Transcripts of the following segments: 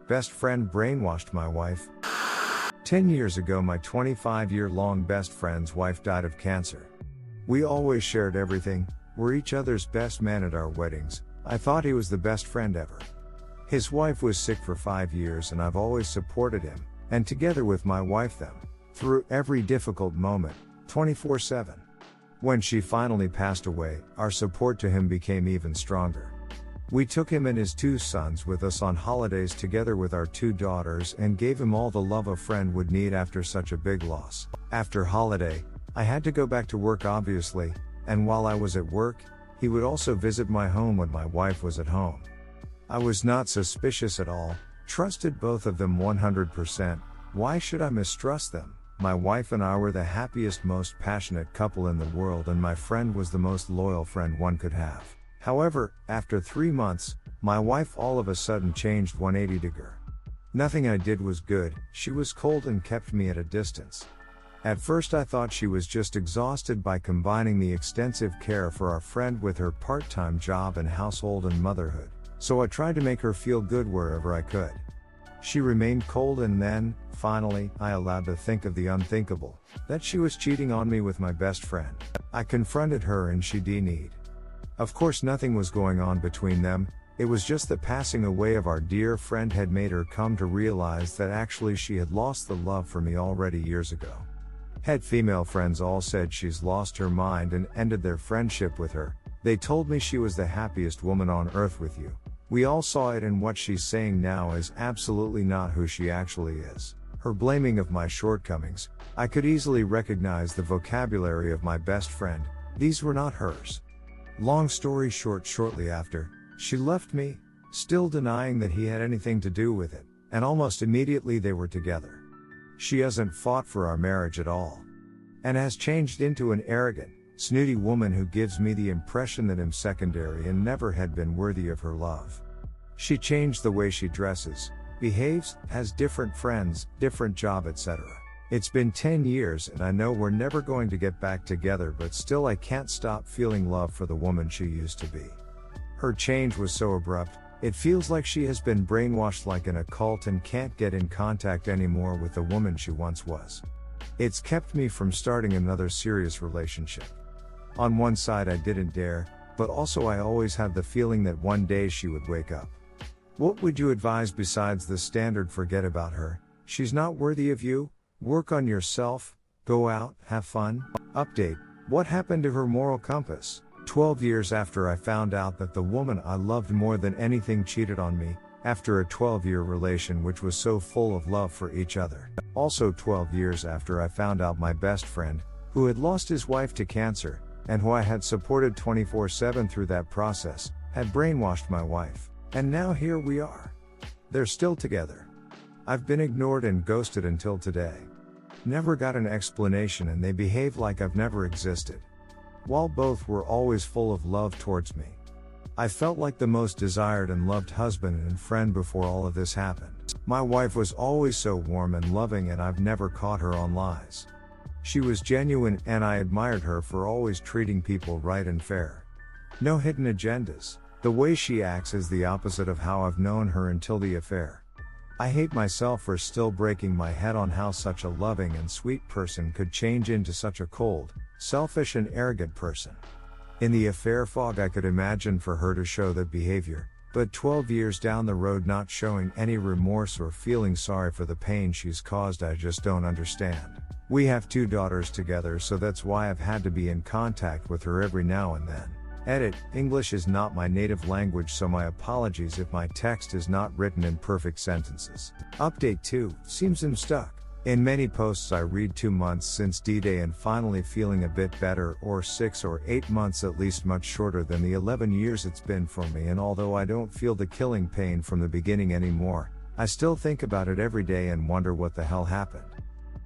Best friend brainwashed my wife. 10 years ago, my 25-year-long best friend's wife died of cancer. We always shared everything, were each other's best man at our weddings. I thought he was the best friend ever. His wife was sick for 5 years and I've always supported him, and together with my wife through every difficult moment, 24/7. When she finally passed away, our support to him became even stronger. We took him and his 2 sons with us on holidays together with our 2 daughters and gave him all the love a friend would need after such a big loss. After holiday, I had to go back to work obviously, and while I was at work, he would also visit my home when my wife was at home. I was not suspicious at all, trusted both of them 100%. Why should I mistrust them? My wife and I were the happiest, most passionate couple in the world, and my friend was the most loyal friend one could have. However, after 3 months, my wife all of a sudden changed 180 degrees. Nothing I did was good, she was cold and kept me at a distance. At first I thought she was just exhausted by combining the extensive care for our friend with her part-time job and household and motherhood, so I tried to make her feel good wherever I could. She remained cold, and then, finally, I allowed to think of the unthinkable, that she was cheating on me with my best friend. I confronted her and she denied. Of course nothing was going on between them, it was just the passing away of our dear friend had made her come to realize that actually she had lost the love for me already years ago. Had female friends all said she's lost her mind and ended their friendship with her. They told me she was the happiest woman on earth with you. We all saw it, and what she's saying now is absolutely not who she actually is. Her blaming of my shortcomings, I could easily recognize the vocabulary of my best friend, these were not hers. Long story short, shortly after, she left me, still denying that he had anything to do with it, and almost immediately they were together. She hasn't fought for our marriage at all, and has changed into an arrogant, snooty woman who gives me the impression that I'm secondary and never had been worthy of her love. She changed the way she dresses, behaves, has different friends, different job, etc. It's been 10 years and I know we're never going to get back together, but still I can't stop feeling love for the woman she used to be. Her change was so abrupt, it feels like she has been brainwashed like in a cult and can't get in contact anymore with the woman she once was. It's kept me from starting another serious relationship. On one side I didn't dare, but also I always had the feeling that one day she would wake up. What would you advise besides the standard forget about her, she's not worthy of you, work on yourself, go out, have fun? Update, what happened to her moral compass? 12 years after I found out that the woman I loved more than anything cheated on me, after a 12-year relation which was so full of love for each other. Also 12 years after I found out my best friend, who had lost his wife to cancer, and who I had supported 24/7 through that process, had brainwashed my wife. And now here we are. They're still together. I've been ignored and ghosted until today. Never got an explanation, and they behave like I've never existed. While both were always full of love towards me. I felt like the most desired and loved husband and friend before all of this happened. My wife was always so warm and loving, and I've never caught her on lies. She was genuine, and I admired her for always treating people right and fair. No hidden agendas. The way she acts is the opposite of how I've known her until the affair. I hate myself for still breaking my head on how such a loving and sweet person could change into such a cold, selfish and arrogant person. In the affair fog I could imagine for her to show that behavior, but 12 years down the road not showing any remorse or feeling sorry for the pain she's caused, I just don't understand. We have 2 daughters together, so that's why I've had to be in contact with her every now and then. Edit, English is not my native language, so my apologies if my text is not written in perfect sentences. Update 2, seems I'm stuck. In many posts I read 2 months since D-Day and finally feeling a bit better, or 6 or 8 months at least, much shorter than the 11 years it's been for me, and although I don't feel the killing pain from the beginning anymore, I still think about it every day and wonder what the hell happened.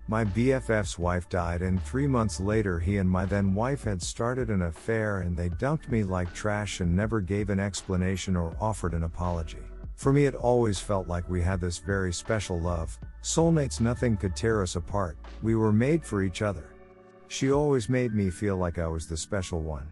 My BFF's wife died, and 3 months later he and my then wife had started an affair, and they dumped me like trash and never gave an explanation or offered an apology. For me it always felt like we had this very special love, soulmates, nothing could tear us apart, we were made for each other. She always made me feel like I was the special one.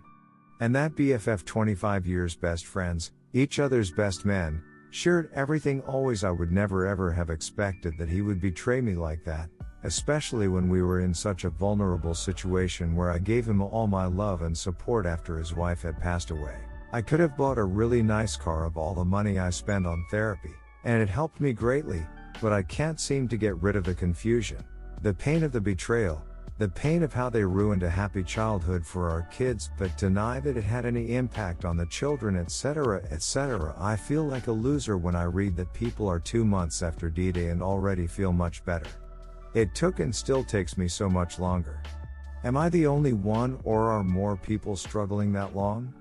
And that BFF, 25 years best friends, each other's best men, Shared everything always. I would never ever have expected that he would betray me like that, especially when we were in such a vulnerable situation where I gave him all my love and support after his wife had passed away. I could have bought a really nice car of all the money I spent on therapy, and it helped me greatly, but I can't seem to get rid of the confusion, the pain of the betrayal, the pain of how they ruined a happy childhood for our kids but deny that it had any impact on the children, etc., etc. I feel like a loser when I read that people are 2 months after D-Day and already feel much better. It took and still takes me so much longer. Am I the only one, or are more people struggling that long?